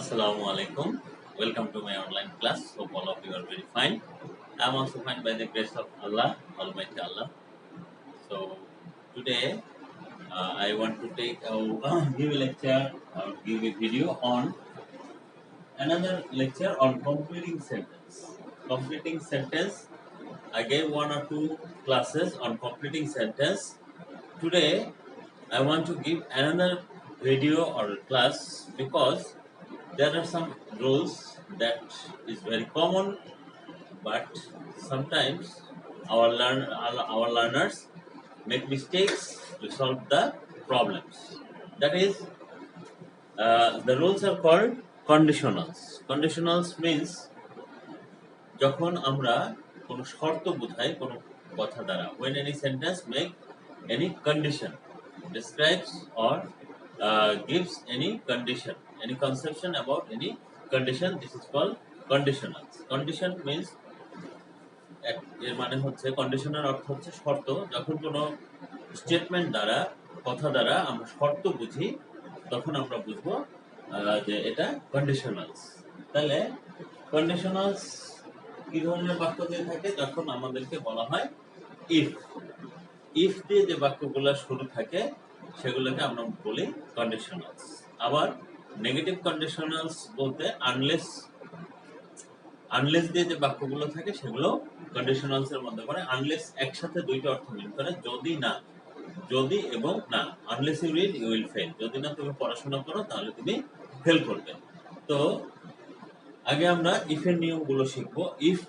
Assalamu alaikum. Welcome to my online class. Hope all of you are very fine. I am also fine by the grace of Allah, Almighty Allah. So today I want to give a lecture or give a video on another lecture on completing sentence. Completing sentence. I gave one or two classes on completing sentence. Today I want to give another video or class because there are some rules that is very common, but sometimes our learners make mistakes to solve the problems. That is, the rules are called conditionals. Conditionals means যখন আমরা কোনো শর্ত বোঝাই কোনো কথা দ্বারা, when any sentence make any condition, describes or gives any condition, any conception about any condition, this is called conditionals. Condition means এর মানে হচ্ছে, কন্ডিশনের অর্থ হচ্ছে শর্ত। যখন কোনো স্টেটমেন্ট দ্বারা, কথা দ্বারা আমরা শর্ত বুঝি, তখন আমরা বুঝবো যে এটা কন্ডিশনালস। তাহলে কন্ডিশনালস কি ধরনের বাক্য দিয়ে থাকে? যখন আমাদেরকে বলা হয় ইফ, ইফ দিয়ে যে বাক্যগুলো শুরু থাকে সেগুলোকে আমরা বলি কন্ডিশনালস। আবার নেগেটিভ কন্ডিশনালস বলতে আনলেস, আনলেস দিয়ে যে বাক্যগুলো থাকে সেগুলো কন্ডিশনালস এর মধ্যে পড়ে। আনলেস একসাথে দুইটা অর্থ মিন করে, যদি না, যদি এবং না। Unless you read you will fail, যদি না তুমি পড়াশোনা করো তাহলে তুমি ফেল করবে। তো আগে আমরা ইফ এর নিয়মগুলো শিখবো। ইফ,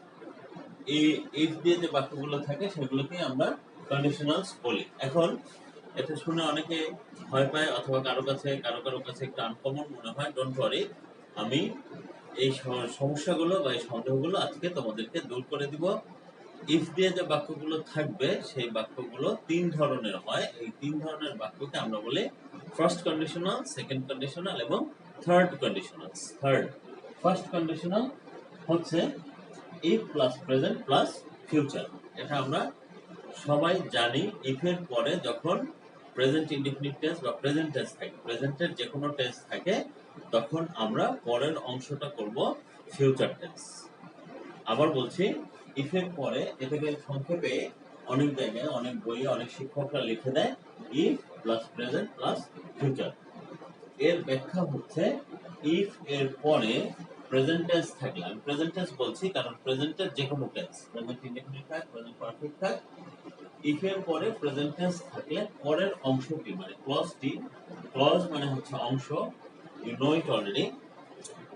ইফ দিয়ে যে বাক্যগুলো থাকে সেগুলোকে আমরা কন্ডিশনালস বলি। এখন এটা শুনে অনেকে ভয় পায় অথবা কারো কাছে একটু আনকমন মনে হয়। ডোন্ট ওয়ারি, আমি এই সমস্যাগুলো বা এই সন্দেহগুলো আজকে তোমাদেরকে দূর করে দিব। ইফ দিয়ে যে বাক্যগুলো থাকবে সেই বাক্যগুলো তিন ধরনের হয়। এই তিন ধরনের বাক্যকে আমরা বলি ফার্স্ট কন্ডিশনাল, সেকেন্ড কন্ডিশনাল এবং থার্ড কন্ডিশনাল। ফার্স্ট কন্ডিশনাল হচ্ছে if plus present plus future. এটা আমরা সবাই জানি। ইফ এর পরে যখন প্রেজেন্ট ইনডিফিনিট টেন্স বা প্রেজেন্ট টেন্স থাকে, প্রেজেন্টের যে কোনো টেন্স থাকে, তখন আমরা পরের অংশটা করব ফিউচার টেন্স। আবার বলছি, ইফ এর পরে, এটাকে সংক্ষেপে অনেক জায়গায়, অনেক বইয়ে অনেক শিক্ষকরা লিখে দেয় if plus present plus future. এর ব্যাখ্যা হচ্ছে, ইফ এর পরে প্রেজেন্ট টেন্স থাকলে, আমি প্রেজেন্ট টেন্স বলছি কারণ প্রেজেন্টের যে কোনো টেন্স, প্রেজেন্ট ইনডিফিনিট থাক, প্রেজেন্ট পারফেক্ট থাক, ইফ এর পরে প্রেজেন্ট টেন্স থাকলে পরের অংশটি মানে ক্লজটি, ক্লজ মানে হচ্ছে অংশ, you know it already.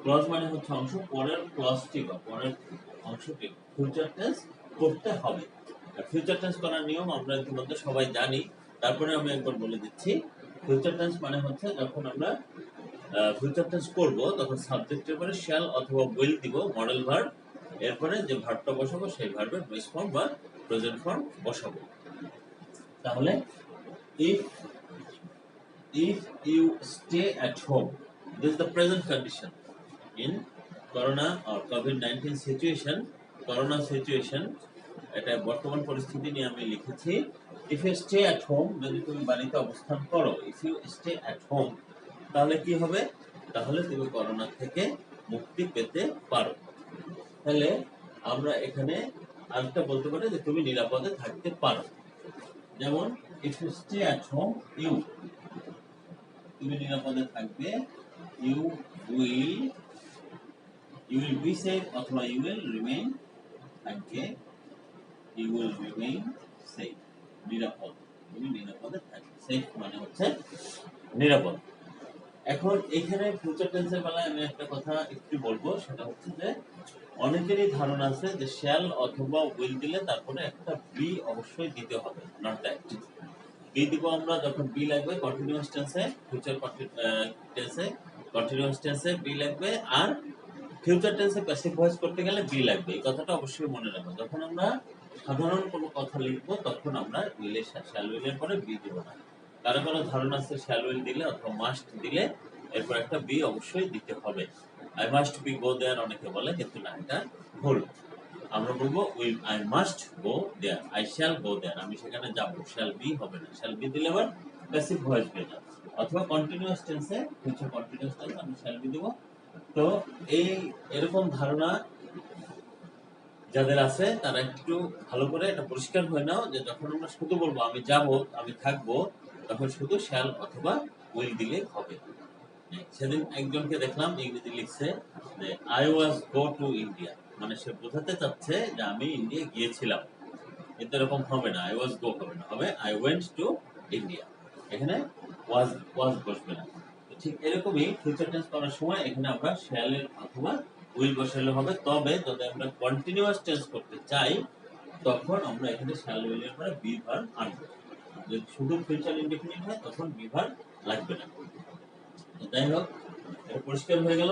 Clause মানে হচ্ছে অংশ, পরের ক্লজটি বা পরের অংশটি ফিউচার টেন্স করতে হবে। আর ফিউচার টেন্স করার নিয়ম আমরা ইতিমধ্যে সবাই জানি, তারপরে আমি একবার বলে দিচ্ছি। ফিউচার টেন্স মানে হচ্ছে যখন আমরা ফিউচার টেন্স করব তখন সাবজেক্টের পরে শ্যাল অথবা উইল দিব, মডেল ভার্ব। এরপরে যে ভার্বটা বসাবো সেই ভার্বের বেস ফর্ম বা প্রেজেন্ট ফর্ম বসাবো। তাহলে if, if you stay at home, this is the present condition in corona or COVID-19 situation, corona situation, এটা বর্তমান পরিস্থিতি নিয়ে আমি লিখেছি। if you stay at home, যদি তুমি বাড়িতে অবস্থান করো, if you stay at home, তাহলে কি হবে? তাহলে তুমি করোনা থেকে মুক্তি পেতে পারো। তাহলে আমরা এখানে আরেকটা বলতে পারি যে তুমি নিরাপদে থাকতে পারো। যেমন if you stay at home, you, তুমি নিরাপদে থাকবে, ইউ উইল বি সেফ অথবা ইউ উইল রিমেইন থাকবে, ইউ উইল রিমেইন সেফ, নিরাপদ, তুমি নিরাপদে থাকবে। সেফ মানে হচ্ছে নিরাপদ। এখন এখানে ফিউচার টেন্সের বেলায় আমি একটা কথা একটু বলবো, সেটা হচ্ছে যে অনেকেরই ধারণা আছে যে শ্যাল অথবা উইল দিলে তারপরে একটা বি অবশ্যই দিতে হবে, নট দ্যাট। বি দিব আমরা যখন বি লাগবে কন্টিনিউয়াস টেন্সে, ফিউচার টেন্সে, কন্টিনিউয়াস টেন্সে বি লাগবে, আর ফিউচার টেন্সে প্যাসিভ ভয়েস করতে গেলে বি লাগবে। এই কথাটা অবশ্যই মনে রাখবো। যখন আমরা সাধারণ কোনো কথা লিখবো তখন আমরা উইলের, শ্যাল উইলের পরে বি দিব না। কারো কারো ধারণা আছে শ্যাল উইল দিলে অথবা মাস্ট দিলে এরপর একটা বি অবশ্যই দিতে হবে। I must be go there অনেকে বলে, কিন্তু না, এটা ভুল। আমরা বলবো I must go there, I shall go there, আমি সেখানে যাবো। শ্যাল বি হবে না, শ্যাল বি দিলে আবার প্যাসিভ ভয়েস বেটার, অথবা কন্টিনিউয়াস টেন্সে ফিউচার কন্টিনিউয়াস টেন্স আমরা শ্যাল বি দেব। তো এই এরকম ধারণা যাদের আছে তারা একটু ভালো করে এটা পরিষ্কার হয়ে নাও যে যখন আমরা শুধু বলবো আমি যাব, আমি থাকবো, তখন শুধু শ্যাল অথবা উইল দিলে হবে। সেদিন একজনকে দেখলাম ইংরেজি লিখছে যে I was go to India, মানে সে বোঝাতে চাচ্ছে যে আমি ইন্ডিয়া গিয়েছিলাম, কিন্তু এরকম হবে না, আই ওয়াজ গো হবে না, হবে আই ওয়েন্ট টু ইন্ডিয়া। এখানে ওয়াজ ওয়াজ বসবে না। ঠিক এরকমই ফিউচার টেন্স করার সময় এখানে আমরা শ্যাল এর অথবা উইল বসালে হবে। তবে যদি আমরা কন্টিনিউয়াস টেন্স করতে চাই তখন আমরা এখানে শ্যাল উইল এর পরে বি ভার্ব আনবো। যদি শুধু ফিউচার ইনডিফিনিট হয় তখন বি ভার্ব লাগবে না। যাই হোক, এটা পরিষ্কার হয়ে গেল।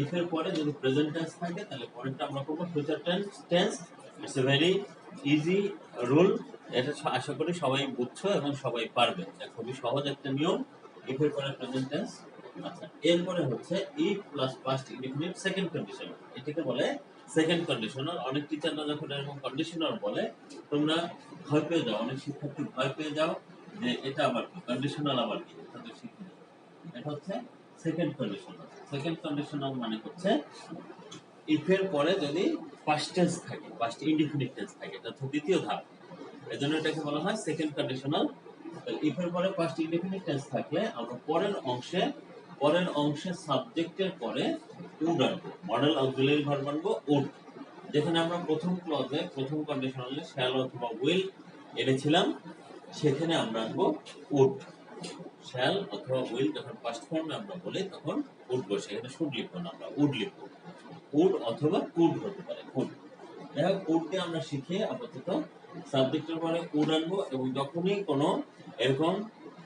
ইফ এর পরে যদি প্রেজেন্ট টেন্স থাকে তাহলে পরেরটা আমরা করব future tense. It's a very easy rule. এটা আশা করি সবাই বুঝছো এবং সবাই পারবে। এটা খুবই সহজ একটা নিয়ম। ইফ এর পরে প্রেজেন্ট টেন্স। আচ্ছা, এরপরে হচ্ছে if plus past indefinite second conditional. এটাকে বলে সেকেন্ড কন্ডিশনাল। অনেক টিচাররা যখন এরকম কন্ডিশনাল বলে তোমরা ভয় পেয়ে যাও, অনেক শিক্ষার্থী ভয় পেয়ে যাও যে এটা আবার কি, কন্ডিশনাল আবার কি, এটা তো শিখি। এটা হচ্ছে সেকেন্ড কন্ডিশনাল। সেকেন্ড কন্ডিশনাল মানে হচ্ছে ইফ এর পরে যদি পাস্ট টেন্স থাকে, পাস্ট ইনডিফিনিট টেন্স থাকে, এটা হচ্ছে দ্বিতীয় ধাপ। এজন্য এটাকে বলা হয় সেকেন্ড কন্ডিশনাল। ইফ এর পরে পাস্ট ইনডিফিনিট টেন্স থাকলে আমরা পরের অংশে সাবজেক্টের পরে উড আনবো, মডেল অক্সিলারি ভার্ব আনবো উড। যেখানে আমরা প্রথম ক্লজে প্রথম কন্ডিশনালে শ্যাল অথবা উইল এনেছিলাম, সেখানে আমরা আনবো উড। শ্যাল অথবা উইল যখন পাস্ট ফর্মে আমরা বলি তখন উড বসে, এখানে শুড লিখবো না, আমরা উড লিখবো। উড অথবা কুড হতে পারে, কুড। যাই হোক, উড দিয়ে আমরা শিখে আপাতত সাবজেক্টের পরে উড আনবো, এবং যখনই কোনো এরকম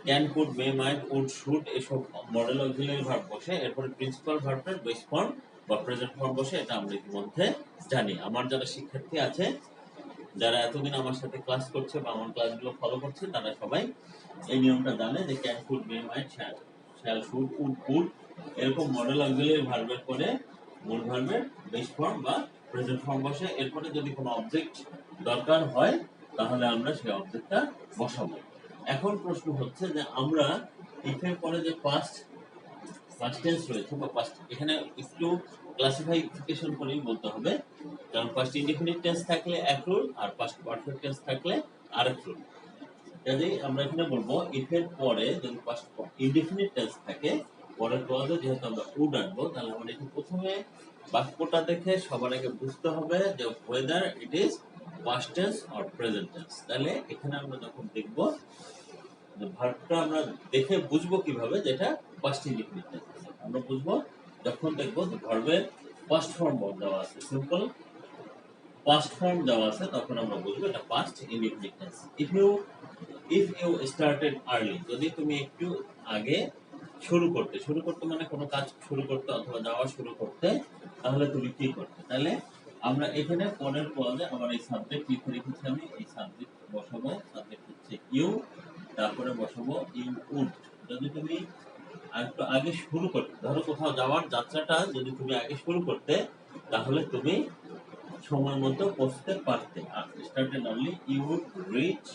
can, could, may, might, would, should এসব মডেল অক্সিলারি ভার্ব বসে, এরপরে প্রিন্সিপাল ভার্বের বেস ফর্ম বা প্রেজেন্ট ফর্ম বসে, এটা আমরা ইতিমধ্যে জানি। আমার যারা শিক্ষার্থী আছে, যারা এতদিন আমার সাথে ক্লাস করছে বা আমার ক্লাসগুলো ফলো করছে, তারা সবাই এই নিয়মটা জানে যে can, could, may, might, shall, should, would, could এরকম মডেল অক্সিলারি ভার্বের পরে মূল ভার্বের বেস ফর্ম বা প্রেজেন্ট ফর্ম বসে। এরপরে যদি কোনো অবজেক্ট দরকার হয় তাহলে আমরা সেই অবজেক্টটা বসাবো। এখন প্রশ্ন হচ্ছে যে আমরা ইফ এর পরে যে পাস্ট টেন্স রয়েছে বা পাস্ট, এখানে একটু ক্লাসিফিকেশন করেই বলতে হবে, কারণ পাস্ট ইনডিফিনিট টেন্স থাকলে এক রুল আর পাস্ট পারফেক্ট টেন্স থাকলে আরেক রুল। কাজেই আমরা এখানে বলবো ইফ এর পরে যদি পাস্ট ইনডিফিনিট টেন্স থাকে, পরের ক্লজে যেহেতু আমরা উড আনবো, তাহলে আমরা একটু প্রথমে বাক্যটা দেখে সবার আগে বুঝতে হবে যে weather it is past tense or present tense. তাহলে এখানে আমরা যখন দেখব ভার্বটা আমরা দেখে বুঝবো কিভাবে যেটা পাস্ট ইনডিফিনিট টেন্স। আমরা বুঝবো যখন দেখবো যে ভার্বের পাস্ট ফর্ম দেওয়া আছে, সিম্পল পাস্ট ফর্ম দেওয়া আছে, তখন আমরা বুঝবো এটা past indefinite tense. If you started early, যদি তুমি একটু আগে শুরু করতে মানে কোনো কাজ শুরু করতে অথবা যাওয়া শুরু করতে, তাহলে তুমি কি করতে? তাহলে আমরা এখানে পরের ক্লজে আবার এই সাবজেক্ট লিখে রেখেছি, আমি এই সাবজেক্ট বসাবো, সাবজেক্ট হচ্ছে ইউ, তারপরে বসাবো ইউ উড। যদি তুমি একটু আগে শুরু করতে, ধরো কোথাও যাওয়ার যাত্রাটা যদি তুমি আগে শুরু করতে, তাহলে তুমি সময় মতো পৌঁছতে পারতে। আর started early, you would reach,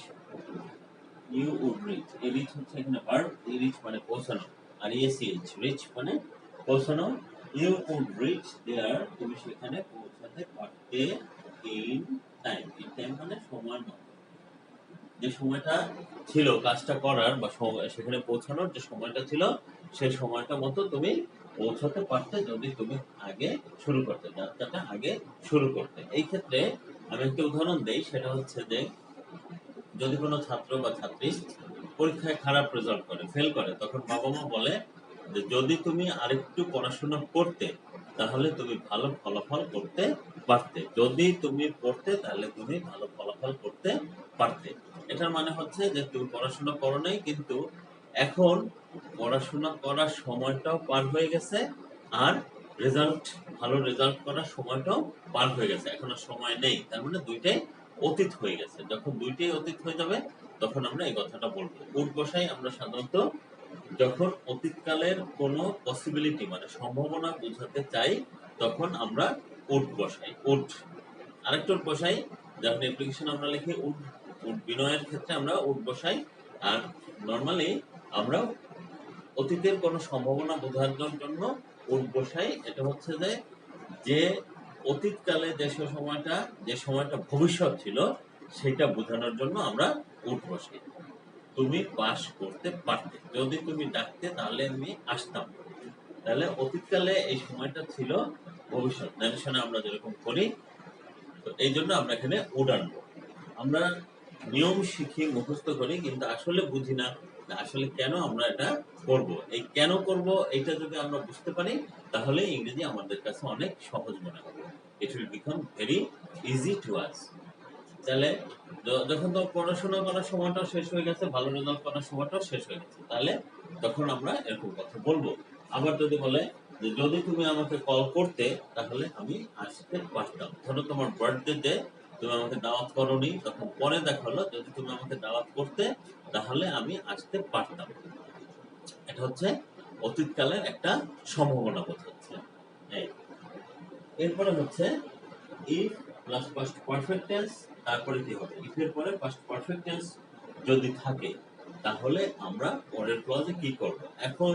এই রিচ হচ্ছে এখানে ভার্ব, এই রিচ মানে পৌঁছানো, আর ইএসইএইচ রিচ মানে পৌঁছানো। ইউ উড রিচ দেয়ার, তুমি সেখানে পৌঁছাতে পারতে ইন টাইম। ইন টাইম মানে সময় মতো, যে সময়টা ছিল কাজটা করার বা সেখানে পৌঁছানোর যে সময়টা ছিল, সেই সময়টা মতো তুমি পৌঁছাতে পারতে যদি তুমি আগে শুরু করতে, যাত্রাটা আগে শুরু করতে। এই ক্ষেত্রে আমি একটা উদাহরণ দেই, সেটা হচ্ছে যে যদি কোনো ছাত্র বা ছাত্রী পরীক্ষায় খারাপ রেজাল্ট করে, ফেল করে, তখন বাবা মা বলে যে যদি তুমি আরেকটু পড়াশোনা করতে তাহলে তুমি ভালো ফলাফল করতে পারতে, যদি তুমি পড়তে তাহলে তুমি ভালো ফলাফল করতে পারতে। এটার মানে হচ্ছে যে তুমি পড়াশোনা করো নাই, কিন্তু এখন পড়াশোনা করার সময়টাও পার হয়ে গেছে, আর ভালো রেজাল্ট করার সময়টাও পার হয়ে গেছে, এখন আর সময় নেই। তার মানে দুইটাই অতীত হয়ে গেছে। যখন দুইটাই অতীত হয়ে যাবে তখন আমরা এই কথাটা বলবো। উড বসাই আমরা সাধারণত যখন অতীতকালের কোনো পসিবিলিটি মানে সম্ভাবনা বোঝাতে চাই, তখন আমরা উড বসাই। উড আরেকটা উড বসাই, যখন অ্যাপ্লিকেশন আমরা লিখি উড, বিনয়ের ক্ষেত্রে আমরা উড বসাই। আর নর্মালি আমরা অতীতের কোনো সম্ভাবনা বোঝানোর জন্য উড বসাই। এটা হচ্ছে যে যে অতীতকালে যে সময়টা ভবিষ্যৎ ছিল সেটা বোঝানোর জন্য আমরা উড বসাই। তুমি পাস করতে পারতে, যদি তুমি ডাকতে তাহলে আমি আসতাম। তাহলে অতীতকালে এই সময়টা ছিল ভবিষ্যৎ, নারেশনে আমরা যেরকম করি। তো এই জন্য আমরা এখানে উড আনবো। আমরা নিয়ম শিখি, মুখস্থ করি, কিন্তু আসলে বুঝি না আসলে কেন আমরা এটা করব। এই কেন করব এটা যদি আমরা বুঝতে পারি তাহলে ইংরেজি আমাদের কাছে অনেক সহজ মনে হবে। It will become very easy to us. তাহলে যখন তো পড়াশোনা করার সময়টাও শেষ হয়ে গেছে, ভালো রেজাল্ট করার সময়টাও শেষ হয়ে গেছে, তাহলে তখন আমরা এরকম কথা বলবো। আবার যদি বলে যে যদি তুমি আমাকে কল করতে তাহলে আমি আসতে পারতাম। ধরো তোমার বার্থডে, তুমি আমাকে দাওয়াত করোনি, তখন পরে দেখা হলো যদি তুমি আমাকে দাওয়াত করতে তাহলে আমি আসতে পারতাম। এটা হচ্ছে অতীতকালের একটা সম্ভাবনা বোঝাচ্ছে। এরপরে হচ্ছে if plus past perfect tense, তারপরে কি হবে? ইফ এর পরে পাস্ট পারফেক্ট টেন্স যদি থাকে তাহলে আমরা পরের ক্লজে কি করব। এখন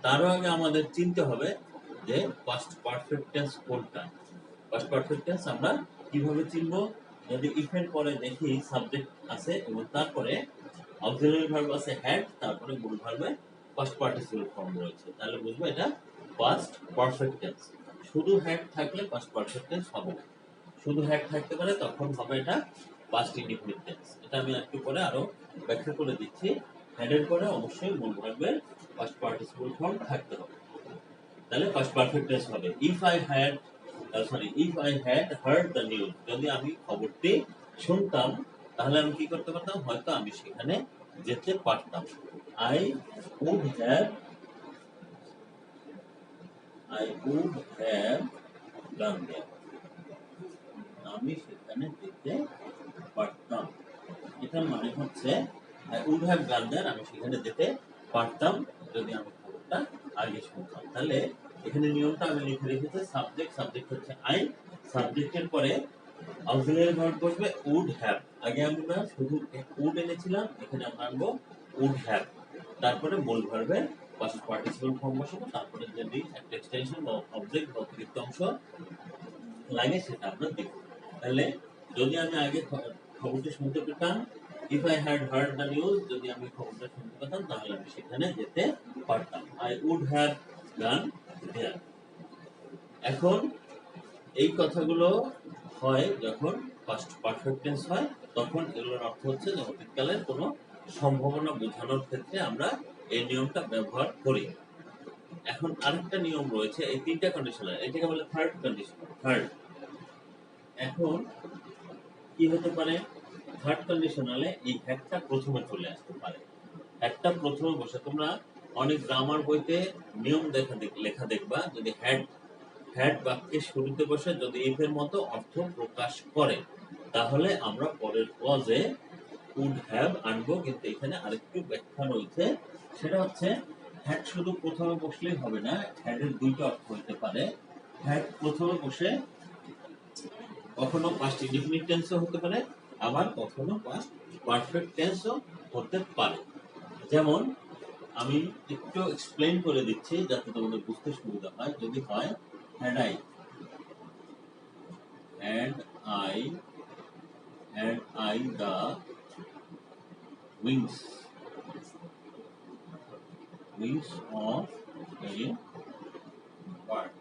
তারও আগে আমাদের চিনতে হবে যে পাস্ট পারফেক্ট টেন্স কোনটা। পাস্ট পারফেক্ট টেন্স আমরা কিভাবে চিনব? যদি ইফ এর পরে দেখি সাবজেক্ট আছে এবং তারপরে অক্সিলারি ভার্ব আছে হ্যাড, তারপরে মূল ভার্বে পাস্ট পার্টিসিপল ফর্ম রয়েছে, তাহলে বুঝবো এটা পাস্ট পারফেক্ট টেন্স। শুধু হ্যাড থাকলে পাস্ট পারফেক্ট টেন্স হবে না, শুধু হ্যাড থাকতে পারে তখন হবে এটা পাস্ট ইনডিফিনিট টেন্স। এটা আমি একটু পরে আরো ব্যাখ্যা করে দিচ্ছি। হ্যাডের পরে অবশ্যই মূল ভার্বের পাস্ট পার্টিসিপল ফর্ম থাকতে হবে, তাহলে পাস্ট পারফেক্ট টেন্স হবে। If I had hard the news, যদি আমি খবরটি শুনতাম তাহলে আমি কি করতে পারতাম? হয়তো আমি সেখানে যেতে পারতাম। আই উড হ্যাভ গান দেয়ার, আমি সেখানে যেতে পারতাম। এটার মানে হচ্ছে আই উড হ্যাভ গান দেয়ার, আমি সেখানে যেতে পারতাম যদি আমি খবরটা আগে শুনতাম। তাহলে এখানে নিয়মটা আমি লিখে রেখেছি। সাবজেক্ট হচ্ছে আই, সাবজেক্টের পরে অক্সিলারি ভার্ব বসবে উড হ্যাভ। আগে আমরা শুধু উড এনেছিলাম, এখানে আমরা আনবো উড হ্যাভ। তারপরে মূল ভার্বের পাস্ট পার্টিসিপল ফর্ম বসাবো, তারপরে যদি একটা এক্সটেনশন বা অবজেক্ট বা অতিরিক্ত অংশ লাগে সেটা আমরা দেখব। তাহলে যদি আমি আগে খবরটি শুনতে পেতাম, if I had hard the news, যদি আমি খবরটা শুনতে পেতাম তাহলে আমি সেখানে যেতে পারতাম। আই উড হ্যাভ গান দেয়ার। এখন এই কথাগুলো হয় যখন পাস্ট পারফেক্ট টেন্স হয়, তখন এগুলোর অর্থ হচ্ছে যে অতীতকালের কোনো সম্ভাবনা বোঝানোর ক্ষেত্রে আমরা এই নিয়মটা ব্যবহার করি। এখন আরেকটা নিয়ম রয়েছে, এই তিনটা কন্ডিশনাল, এটাকে বলে থার্ড কন্ডিশনাল। এখন কি হতে পারে? থার্ড কন্ডিশনালে এই হ্যাডটা প্রথমে চলে আসতে পারে। হ্যাডটা প্রথমে বসে, তোমরা অনেক গ্রামার বইতে নিয়ম লেখা দেখবা, যদি হ্যাড বাক্যের শুরুতে বসে যদি ইফ এর মতো অর্থ প্রকাশ করে তাহলে আমরা পরের ক্লজে উড হ্যাভ আনবো। কিন্তু এখানে আরেকটু ব্যাখ্যা রয়েছে, সেটা হচ্ছে হ্যাড শুধু প্রথমে বসলেই হবে না, হ্যাডের দুইটা অর্থ হতে পারে। হ্যাড প্রথমে বসে কখনো পাস্ট ইনডিফিনিট টেন্সও হতে পারে, আবার কখনো পাস্ট পারফেক্ট টেন্সও হতে পারে। যেমন আমি একটু এক্সপ্লেইন করে দিচ্ছি যাতে তোমাদের বুঝতে সুবিধা হয়। যদি হয় had I the wings of a bird,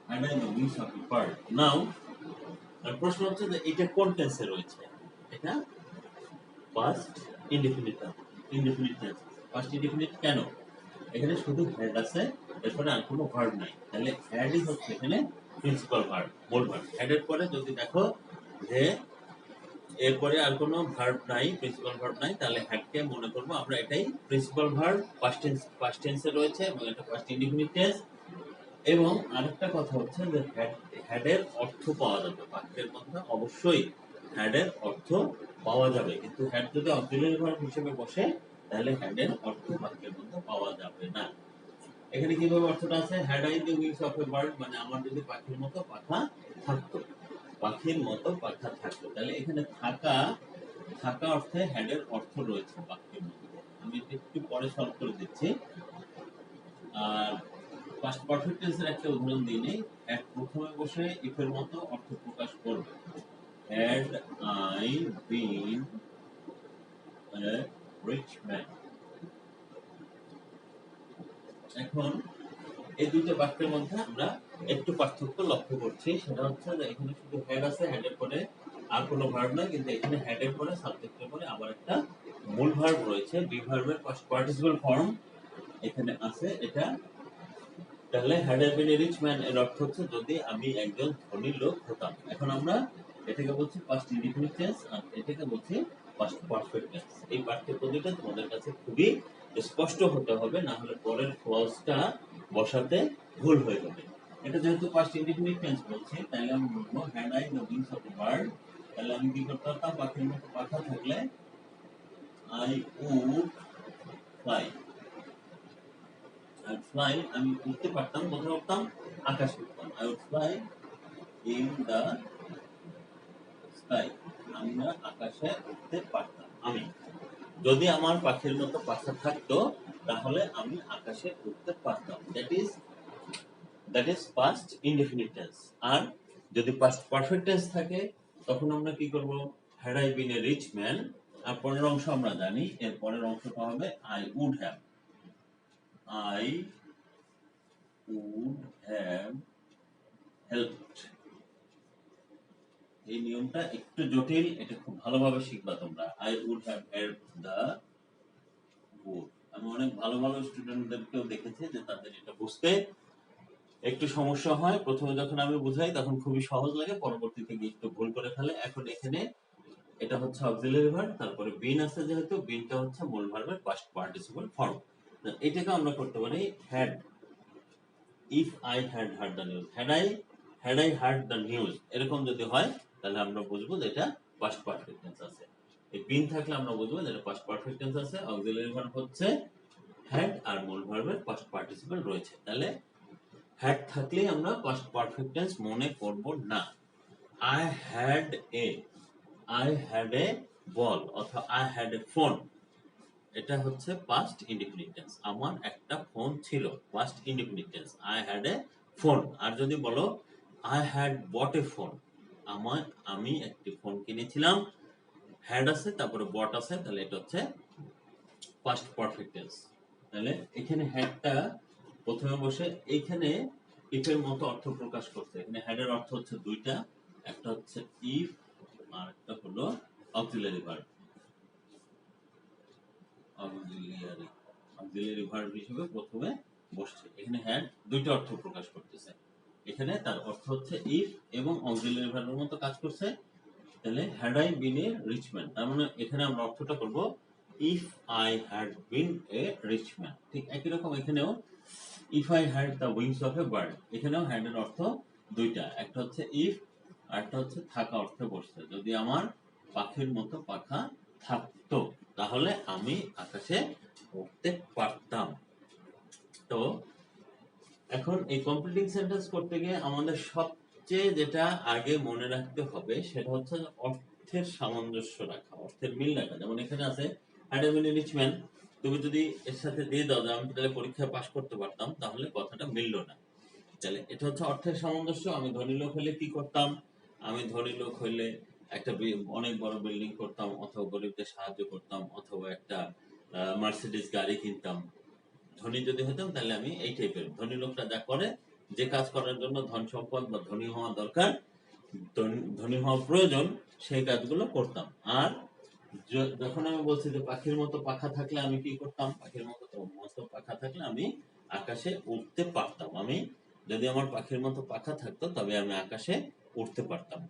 had I the wings of a bird. Now প্রশ্ন হচ্ছে যে এটা কোন টেন্সে রয়েছে? এটা past indefinite tense. Past indefinite কেন? এখানে শুধু হ্যাড আছে, এরপরে আর কোনো ভার্ব নাই, তাহলে হ্যাডই হচ্ছে এখানে প্রিন্সিপাল ভার্ব, মূল ভার্ব। হ্যাডের পরে যদি দেখো যে এরপরে আর কোনো ভার্ব নাই, প্রিন্সিপাল ভার্ব নাই, তাহলে হ্যাডকে মনে করবো আমরা এটাই প্রিন্সিপাল ভার্ব, পাস্ট টেন্সে রয়েছে এবং এটা পাস্ট ইনডিফিনিট টেন্স। এবং আরেকটা কথা হচ্ছে যে হ্যাডের অর্থ পাওয়া যাবে বাক্যের মধ্যে, অবশ্যই হ্যাডের অর্থ পাওয়া যাবে, কিন্তু হ্যাড যদি অক্সিলারি ভার্ব হিসেবে বসে তাহলে হ্যাডের অর্থ বাক্যের মধ্যে পাওয়া যাবে না। এখানে কিভাবে অর্থটা আছে? Had I the wings of a bird, মানে আমার যদি পাখির মতো পাখা থাকতো, তাহলে এখানে থাকা থাকা অর্থে হ্যাডের অর্থ রয়েছে বাক্যের মধ্যে। আমি এটা একটু পরে সলভ করে দিচ্ছি। আর পাস্ট পারফেক্ট টেন্সের একটা উদাহরণ দিই নেই। হ্যাড প্রথমে বসে ইফের মতো অর্থ প্রকাশ করবে। Had I been a rich man. এখন এই দুটো বাক্যের মধ্যে আমরা একটু পার্থক্য লক্ষ্য করছি। সেটা হচ্ছে যে এখানে শুধু হ্যাড আছে, হ্যাডের পরে আর কোনো ভার্ব নাই, কিন্তু এখানে হ্যাডের পরে সাবজেক্টের পরে আবার একটা মূল ভার্ব রয়েছে। বি ভার্বের পাস্ট পার্টিসিপল ফর্ম এখানে আছে। এটা তাহলে had been a rich man এর অর্থ হচ্ছে যদি আমি একজন ধনী লোক হতাম। এখন আমরা এটাকে বলছি পাস্ট ইনডিফিনিট টেন্স আর এটাকে বলছি পাস্ট পারফেক্ট টেন্স। এই পার্থক্য দুটো তোমাদের কাছে খুবই স্পষ্ট হতে হবে, না হলে পরের ক্লজটা বসাতে ভুল হয়ে যাবে। এটা যেহেতু পাস্ট ইনডিফিনিট টেন্স বলছি, তাহলে আমি বলবো had I the wings of the bird. তাহলে আমি কি করতে পারতাম, পাখির মতো পাখা থাকলে আই উড ফ্লাই। আর ফ্লাই আমি উঠতে পারতাম, কোথায় উঠতাম, আকাশে উঠতাম। I would fly in the sky. আমরা আকাশে উঠতে পারতাম। আমি যদি আমার পাখির মতো পাখা থাকতো তাহলে আমি আকাশে উঠতে পারতাম। That is past indefinite tense. আর যদি পাস্ট পারফেক্ট টেন্স থাকে তখন আমরা কি করব, had I been a rich man. আর পরের অংশ আমরা জানি, এর পরের অংশটা হবে I would have. I would have helped. এই নিয়মটা একটু জটিল, এটা খুব ভালোভাবে শিখবা তোমরা। I would have helped the poor. আমি অনেক ভালো ভালো স্টুডেন্টদেরকেও দেখেছি যে তাদের এটা বুঝতে একটু সমস্যা হয়। প্রথমে যখন আমি বুঝাই তখন খুবই সহজ লাগে, পরবর্তীতে গিয়ে একটু ভুল করে ফেলে। এখন এখানে এটা হচ্ছে অক্সিলারি ভার্ব, তারপরে বিন আছে, যেহেতু বিনটা হচ্ছে মূল ভার্বের পাস্ট পার্টিসিপল ফর্ম। এটাকে আমরা করতে পারি had, if I had hard the news. Had I hard the news এরকম যদি হয় তাহলে আমরা বুঝবো যে এটা পাস্ট পারফেক্ট টেন্স আছে। এই বিন থাকলে আমরা বুঝবো যে এটা পাস্ট পারফেক্ট টেন্স আছে। অক্সিলারি ভার্ব হচ্ছে হ্যাড আর মূল ভার্বের পাস্ট পার্টিসিপল রয়েছে। তাহলে হ্যাড থাকলেই আমরা পাস্ট পারফেক্ট টেন্স মনে করব না। আই হ্যাড এ বল অথবা আই হ্যাড এ ফোন, এটা হচ্ছে পাস্ট ইনডিফিনিট টেন্স। আমার একটা ফোন ছিল, past indefinite tense. I had a phone. আর যদি বলো I had bought a phone, আমি একটি ফোন কিনেছিলাম, হ্যাড আছে তারপরে বট আছে, তাহলে এটা হচ্ছে পাস্ট পারফেক্ট টেন্স। তাহলে এখানে হ্যাডটা প্রথমে বসে এইখানে ইফের মতো অর্থ প্রকাশ করছে। এখানে হ্যাডের অর্থ হচ্ছে দুইটা, একটা হচ্ছে ইফ আর একটা হলো অক্সিলারি ভার্ব। অক্সিলারি ভার্ব হিসেবে প্রথমে বসছে। এখানে হ্যাড দুইটা অর্থ প্রকাশ করতেছে। এখানে তার অর্থ হচ্ছে ইফ এবং অক্সিলারি ভার্বের মতো কাজ করছে। তাহলে had I been a rich man, তার মানে এখানে আমরা অর্থটা করব if I had been a rich man. ঠিক একই রকম এখানেও if I had the wings of a bird, এখানেও হ্যাড এর অর্থ দুইটা, একটা হচ্ছে ইফ আর একটা হচ্ছে থাকা অর্থে বসছে। যদি আমার পাখির মতো পাখা থাকতো তাহলে আমি আকাশে উঠতে পারতাম। তো এখন এই কমপ্লিটিং সেন্টেন্স করতে গিয়ে আমাদের সবচেয়ে যেটা আগে মনে রাখতে হবে সেটা হচ্ছে অর্থের সামঞ্জস্য রাখা, অর্থের মিল রাখা। যেমন এখানে আছে had I been a rich man, তুমি যদি এর সাথে দিয়ে দাও যে আমি তাহলে পরীক্ষায় পাশ করতে পারতাম, তাহলে কথাটা মিললো না। তাহলে এটা হচ্ছে অর্থের সামঞ্জস্য। আমি ধনী লোক হলে কি করতাম, আমি ধনী লোক হইলে একটা অনেক বড় বিল্ডিং করতাম, অথবা গরিবদের সাহায্য করতাম, অথবা একটা মার্সিডিজ গাড়ি কিনতাম। ধনী যদি হতাম তাহলে আমি এই টাইপের, ধনী লোকরা যা করে, যে কাজ করার জন্য ধন সম্পদ বা ধনী হওয়া দরকার, ধনী হওয়া প্রয়োজন, সেই কাজগুলো করতাম। আর যখন আমি বলছি যে পাখির মতো পাখা থাকলে আমি কি করতাম, পাখির মতো পাখা থাকলে আমি আকাশে উঠতে পারতাম। আমি যদি আমার পাখির মতো পাখা থাকতো তবে আমি আকাশে উঠতে পারতাম।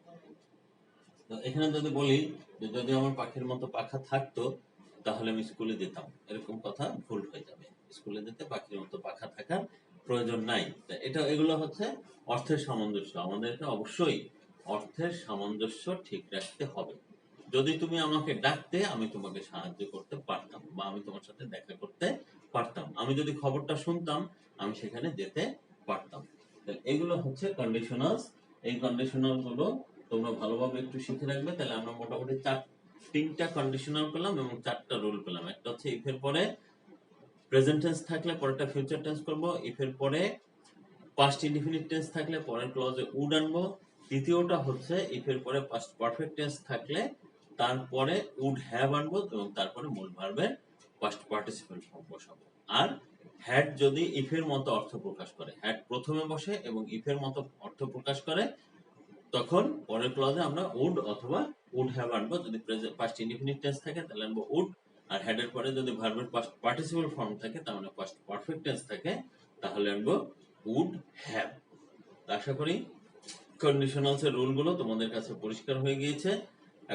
তো এখানে যদি বলি যে যদি আমার পাখির মতো পাখা থাকতো তাহলে আমি স্কুলে যেতাম, এরকম কথা ভুল হয়ে যাবে। স্কুলে যেতে পাখির মতো পাখা থাকার প্রয়োজন নাই। এগুলো হচ্ছে অর্থের সামঞ্জস্য। আমাদেরকে অবশ্যই অর্থের সামঞ্জস্য ঠিক রাখতে হবে। যদি তুমি আমাকে ডাকতে আমি তোমাকে সাহায্য করতে পারতাম, বা আমি তোমার সাথে দেখা করতে পারতাম। আমি যদি খবরটা শুনতাম আমি সেখানে যেতে পারতাম। এগুলো হচ্ছে কন্ডিশনালস। এই কন্ডিশনাল গুলো তোমরা ভালোভাবে একটু শিখে রাখবে, তাহলে আমরা মোটামুটি তিনটা কন্ডিশনাল পেলাম এবং চারটা রুল পেলাম। একটা হচ্ছে ইফ এর পরে প্রেজেন্ট টেন্স থাকলে পরেরটা ফিউচার টেন্স করব, ইফ এর পরে পাস্ট ইনডিফিনিট টেন্স থাকলে পরের ক্লজে উড আনবো। তৃতীয়টা হচ্ছে ইফ এর পরে পাস্ট পারফেক্ট টেন্স থাকলে তারপরে উড হ্যাভ আনবো এবং তারপরে মূল ভার্বের পাস্ট পার্টিসিপেল ফর্ম বসাবো। আর হ্যাড যদি ইফ এর মতো অর্থ প্রকাশ করে, হ্যাড প্রথমে বসে এবং ইফ এর মতো অর্থ প্রকাশ করে, তখন পরের ক্লজে আমরা উড অথবা উড হ্যাভ আনবো। যদি পাস্ট ইনডিফিনিট টেন্স থাকে তাহলে আনবো উড, আর হেড এর পরে যদি ভার্বের পাস্ট পার্টিসিপল ফর্ম থাকে তার মানে পাস্ট পারফেক্ট টেন্স থাকে তাহলে আনবো উড হ্যাভ। আশা করি কন্ডিশনালস এর রুল গুলো তোমাদের কাছে পরিষ্কার হয়ে গিয়েছে।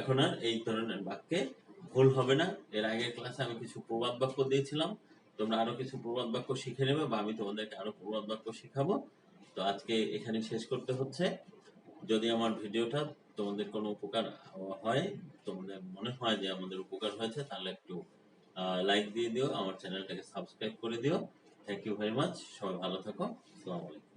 এখন আর এই ধরনের বাক্যে ভুল হবে না। এর আগের ক্লাসে আমি কিছু প্রবাদ বাক্য দিয়েছিলাম, তোমরা আরো কিছু প্রবাদ বাক্য শিখে নেবে বা আমি তোমাদেরকে আরো প্রবাদ বাক্য শেখাবো। তো আজকে এখানে শেষ করতে হচ্ছে। যদি আমার ভিডিওটা তোমাদের কোনো উপকার হয়, তোমাদের মনে হয় যে আমাদের উপকার হয়েছে, তাহলে একটু লাইক দিয়ে দিও, আমার চ্যানেলটাকে সাবস্ক্রাইব করে দিও। থ্যাংক ইউ ভেরি মাচ, সবাই ভালো থাকো। আসসালামু আলাইকুম।